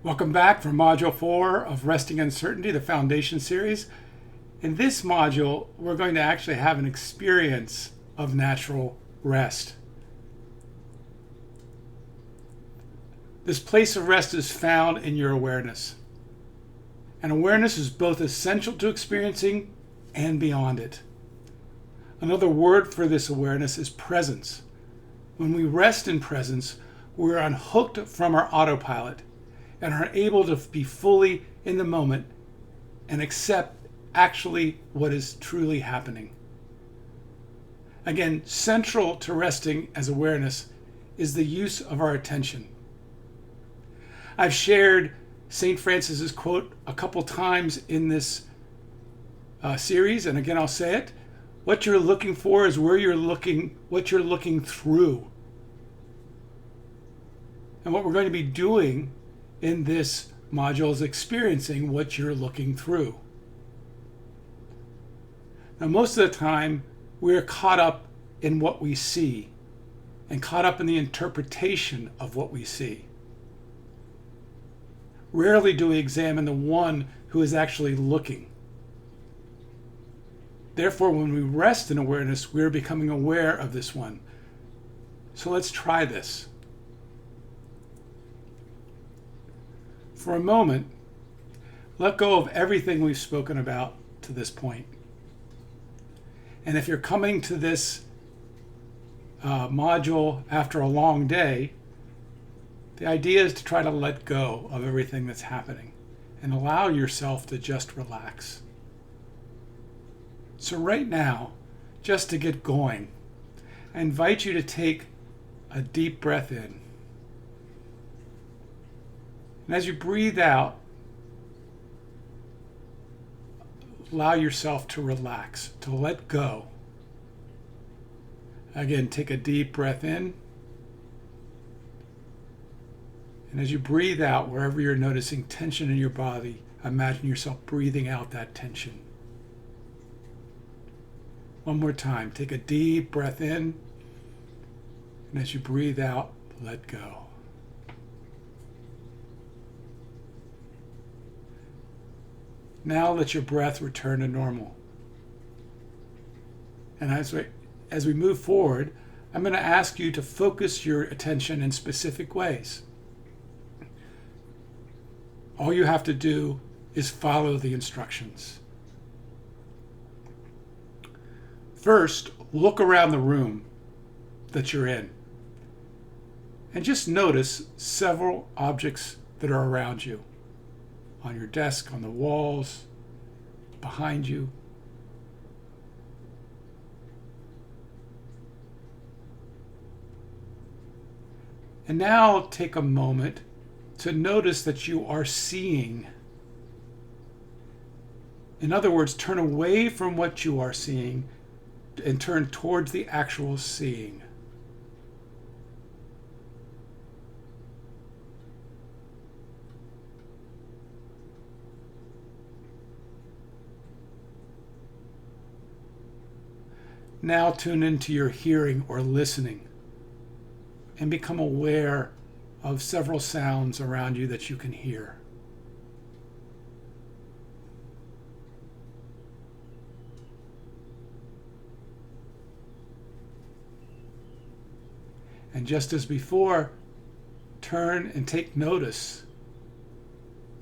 Welcome back for Module 4 of Resting Uncertainty, the Foundation series. In this module, we're going to actually have an experience of natural rest. This place of rest is found in your awareness. And awareness is both essential to experiencing and beyond it. Another word for this awareness is presence. When we rest in presence, we're unhooked from our autopilot and are able to be fully in the moment and accept actually what is truly happening. Again, central to resting as awareness is the use of our attention. I've shared St. Francis's quote a couple times in this series, and again I'll say it. What you're looking for is where you're looking, what you're looking through. And what we're going to be doing in this module is experiencing what you're looking through. Now, most of the time, we're caught up in what we see and caught up in the interpretation of what we see. Rarely do we examine the one who is actually looking. Therefore, when we rest in awareness, we're becoming aware of this one. So let's try this. For a moment, let go of everything we've spoken about to this point. And if you're coming to this module after a long day, the idea is to try to let go of everything that's happening and allow yourself to just relax. So right now, just to get going, I invite you to take a deep breath in. And as you breathe out, allow yourself to relax, to let go. Again, take a deep breath in. And as you breathe out, wherever you're noticing tension in your body, imagine yourself breathing out that tension. One more time, take a deep breath in. And as you breathe out, let go. Now let your breath return to normal. And as we move forward, I'm going to ask you to focus your attention in specific ways. All you have to do is follow the instructions. First, look around the room that you're in and just notice several objects that are around you. On your desk, on the walls, behind you. And now take a moment to notice that you are seeing. In other words, turn away from what you are seeing and turn towards the actual seeing. Now tune into your hearing or listening and become aware of several sounds around you that you can hear. And just as before, turn and take notice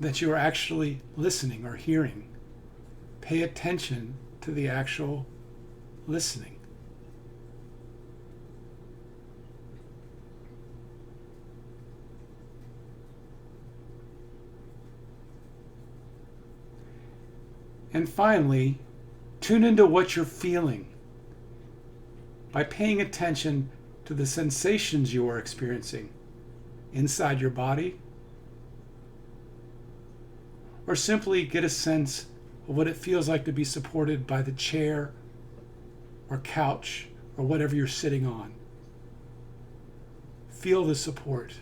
that you are actually listening or hearing. Pay attention to the actual listening. And finally, tune into what you're feeling by paying attention to the sensations you are experiencing inside your body, or simply get a sense of what it feels like to be supported by the chair or couch or whatever you're sitting on. Feel the support.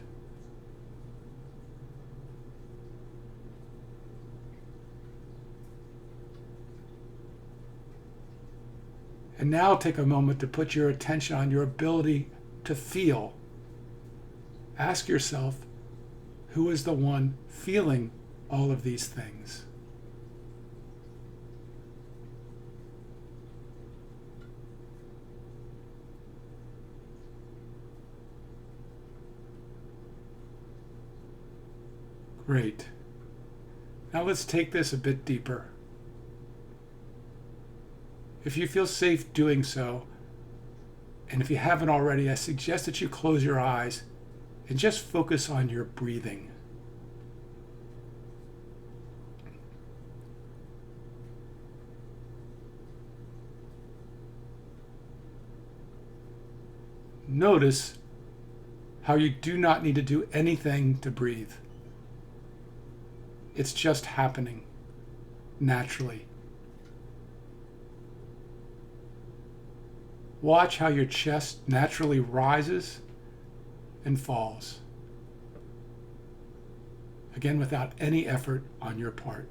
And now take a moment to put your attention on your ability to feel. Ask yourself, Who is the one feeling all of these things? Great. Now let's take this a bit deeper. If you feel safe doing so, and if you haven't already, I suggest that you close your eyes and just focus on your breathing. Notice how you do not need to do anything to breathe. It's just happening naturally. Watch how your chest naturally rises and falls. Again, without any effort on your part.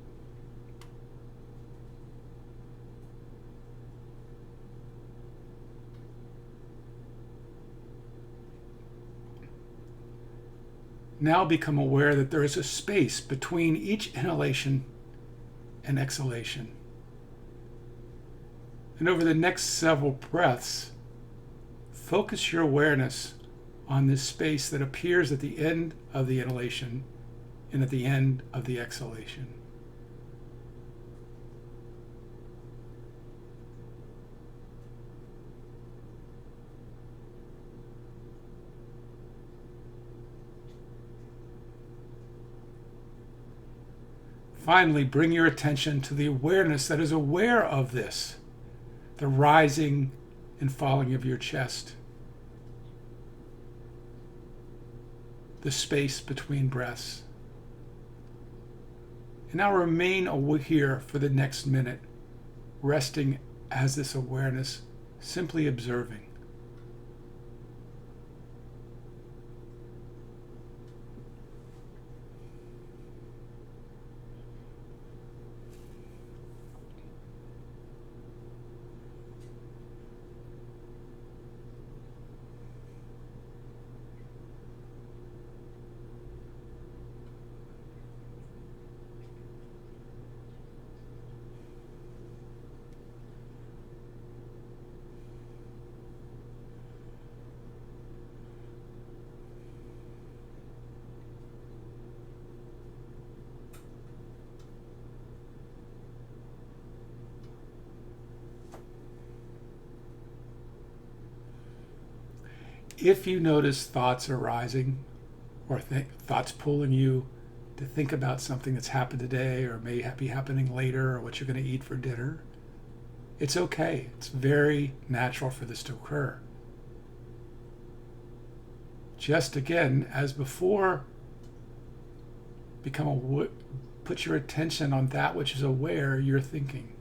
Now become aware that there is a space between each inhalation and exhalation. And over the next several breaths, focus your awareness on this space that appears at the end of the inhalation and at the end of the exhalation. Finally, bring your attention to the awareness that is aware of this, the rising and falling of your chest, the space between breaths. And now remain here for the next minute, resting as this awareness, simply observing. If you notice thoughts arising or thoughts pulling you to think about something that's happened today or may be happening later or what you're going to eat for dinner, it's okay. It's very natural for this to occur. Just again, as before, put your attention on that which is aware you're thinking.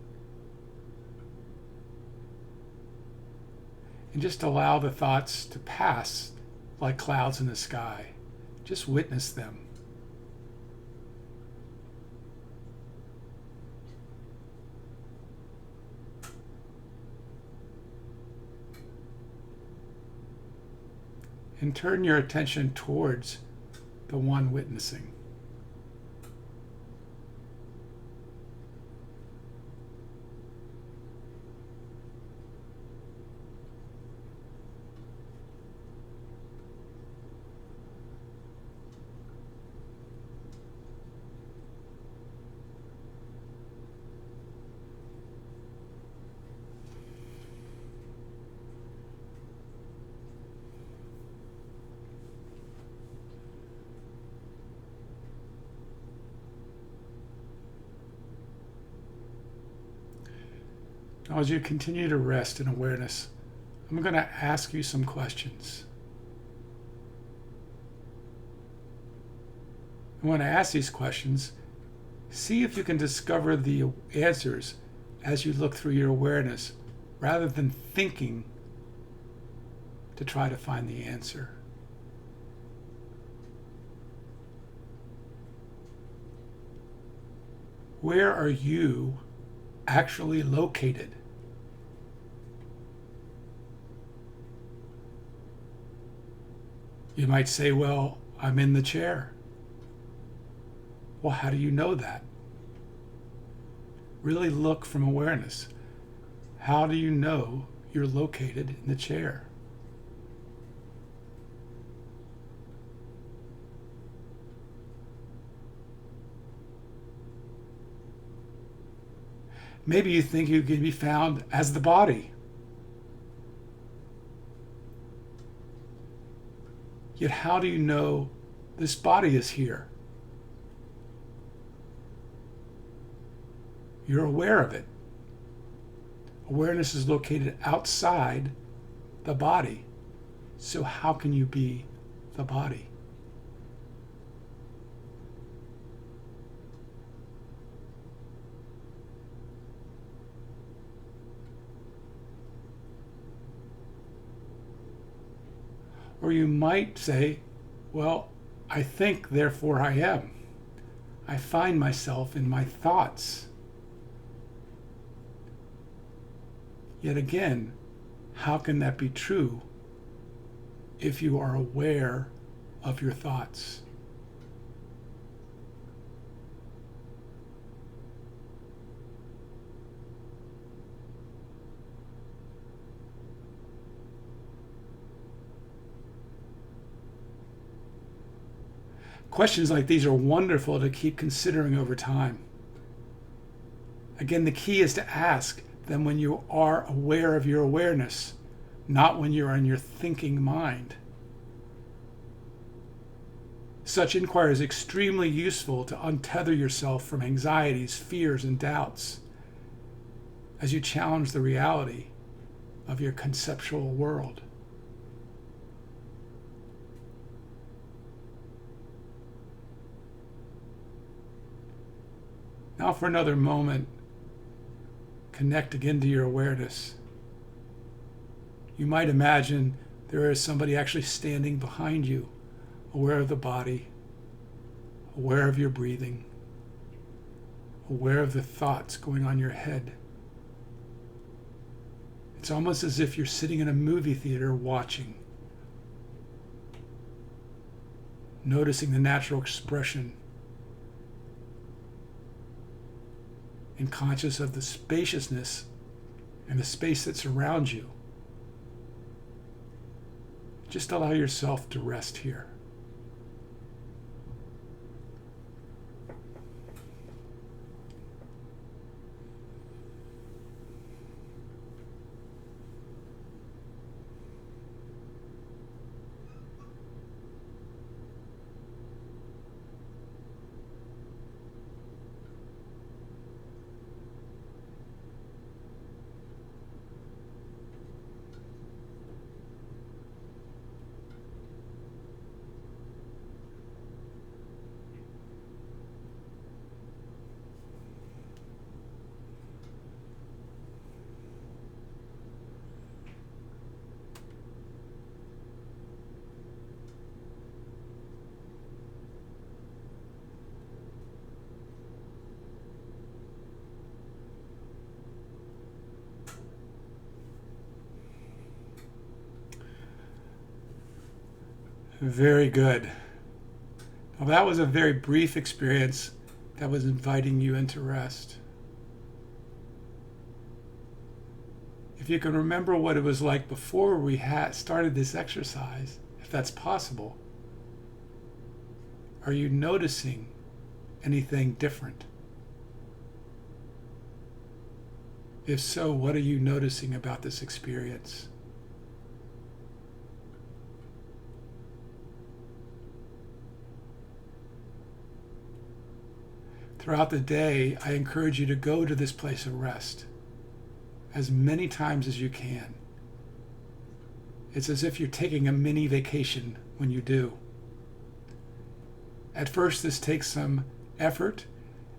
And just allow the thoughts to pass like clouds in the sky. Just witness them. And turn your attention towards the one witnessing. Now, as you continue to rest in awareness, I'm going to ask you some questions. And when I ask these questions, see if you can discover the answers as you look through your awareness, rather than thinking to try to find the answer. Where are you actually located? You might say, well, I'm in the chair. Well, how do you know that? Really look from awareness. How do you know you're located in the chair? Maybe you think you can be found as the body. Yet how do you know this body is here? You're aware of it. Awareness is located outside the body. So how can you be the body? Or you might say, well, I think, therefore I am. I find myself in my thoughts. Yet again, how can that be true if you are aware of your thoughts? Questions like these are wonderful to keep considering over time. Again, the key is to ask them when you are aware of your awareness, not when you're in your thinking mind. Such inquiry is extremely useful to untether yourself from anxieties, fears, and doubts as you challenge the reality of your conceptual world. Now for another moment, connect again to your awareness. You might imagine there is somebody actually standing behind you, aware of the body, aware of your breathing, aware of the thoughts going on in your head. It's almost as if you're sitting in a movie theater watching, noticing the natural expression and conscious of the spaciousness and the space that surrounds you. Just allow yourself to rest here. Very good. Well, that was a very brief experience that was inviting you into rest. If you can remember what it was like before we started this exercise, if that's possible, are you noticing anything different? If so, what are you noticing about this experience? Throughout the day, I encourage you to go to this place of rest as many times as you can. It's as if you're taking a mini vacation when you do. At first, this takes some effort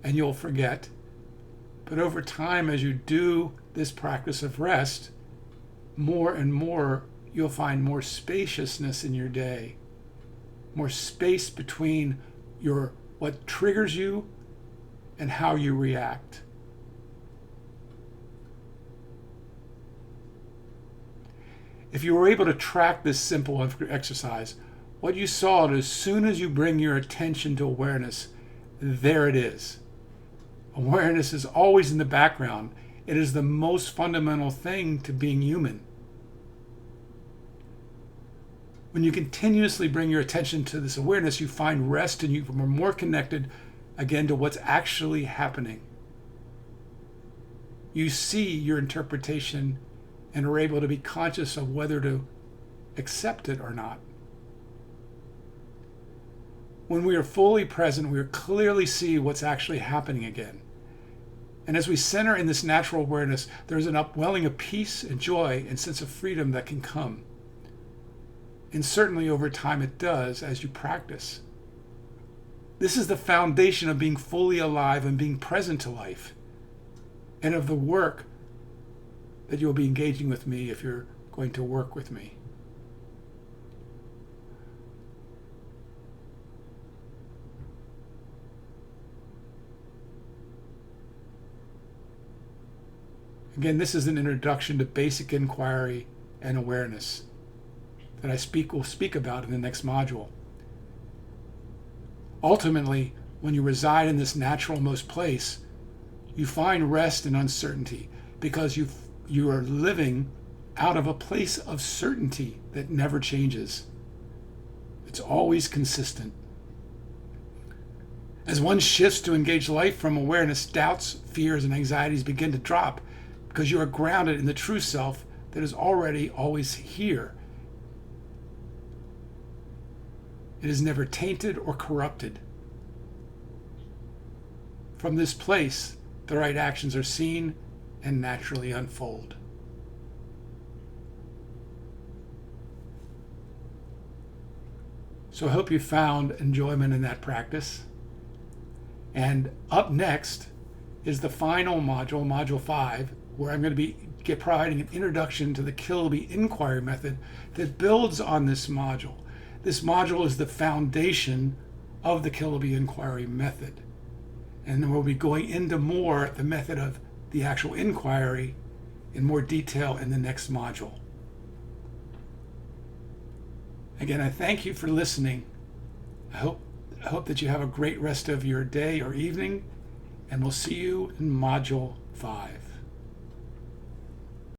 and you'll forget. But over time, as you do this practice of rest, more and more you'll find more spaciousness in your day, more space between what triggers you and how you react. If you were able to track this simple exercise, what you saw is as soon as you bring your attention to awareness, there it is. Awareness is always in the background. It is the most fundamental thing to being human. When you continuously bring your attention to this awareness, you find rest and you are more connected again to what's actually happening. You see your interpretation and are able to be conscious of whether to accept it or not. When we are fully present, we clearly see what's actually happening again. And as we center in this natural awareness, there's an upwelling of peace and joy and sense of freedom that can come. And certainly over time it does as you practice. This is the foundation of being fully alive and being present to life, and of the work that you'll be engaging with me if you're going to work with me. Again, this is an introduction to basic inquiry and awareness that will speak about in the next module. Ultimately, when you reside in this natural most place, you find rest in uncertainty because you are living out of a place of certainty that never changes. It's always consistent. As one shifts to engage life from awareness, doubts, fears, and anxieties begin to drop because you are grounded in the true self that is already always here. It is never tainted or corrupted. From this place, the right actions are seen and naturally unfold. So I hope you found enjoyment in that practice. And up next is the final module, Module 5, where I'm going to be providing an introduction to the Kilby inquiry method that builds on this module. This module is the foundation of the Kilby inquiry method. And then we'll be going into more the method of the actual inquiry in more detail in the next module. Again, I thank you for listening. I hope that you have a great rest of your day or evening, and we'll see you in Module 5.